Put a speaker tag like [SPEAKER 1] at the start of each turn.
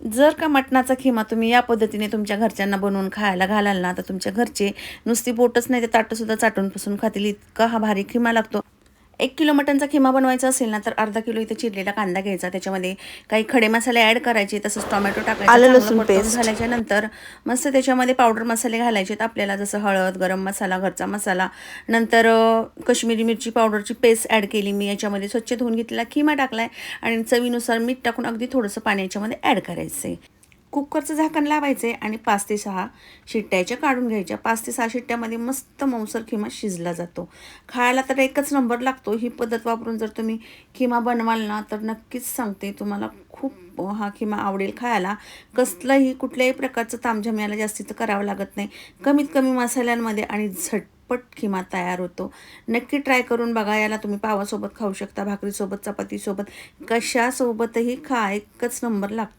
[SPEAKER 1] जर का मटणाचा खिमा तुम्ही या पद्धतीने तुमच्या घरच्यांना बनवून खायला घालाल ना, तर तुमच्या घरचे नुसती बोटच नाही तर ताटंसुद्धा चाटून पुसून खातील, इतका हा भारी खिमा लागतो. 1 किलो मटणचा खिमा बनवायचा असेल ना, तर अर्धा किलो इथे चिरलेला कांदा घ्यायचा. त्याच्यामध्ये काही खडे मसाले ॲड करायचे, तसंच टोमॅटो टाकायचा.
[SPEAKER 2] आलं
[SPEAKER 1] चांगलं
[SPEAKER 2] लसूण
[SPEAKER 1] परतवून
[SPEAKER 2] पेस्ट,
[SPEAKER 1] झाल्याच्या नंतर मस्त त्याच्यामध्ये पावडर मसाले घालायचे आहेत आपल्याला, जसं हळद, गरम मसाला, घरचा मसाला. नंतर कश्मीरी मिरची पावडरची पेस्ट ॲड केली मी. याच्यामध्ये स्वच्छ धुवून घेतलेला खिमा टाकला आहे आणि चवीनुसार मीठ टाकून अगदी थोडंसं पाणी याच्यामध्ये ॲड करायचं आहे. कुकरचं झाकण लावायचं आणि 5 ते 6 शिट्ट्याच्या काढून घ्यायच्या. 5 ते 6 शिट्ट्यामध्ये मस्त मऊसर खिमा शिजला जातो. खायला तर एकच नंबर लागतो. ही पद्धत वापरून जर तुम्ही खिमा बनवाल ना, तर नक्कीच सांगते तुम्हाला खूप हा खिमा आवडेल खायला. कसलंही कुठल्याही प्रकारचं तामझाम याला जास्तीचं करावं लागत नाही. कमीत कमी मसाल्यांमध्ये आणि झटपट खिमा तयार होतो. नक्की ट्राय करून बघा. याला तुम्ही पावासोबत खाऊ शकता, भाकरीसोबत, चपातीसोबत, कशासोबतही खा. एकच नंबर लागतो.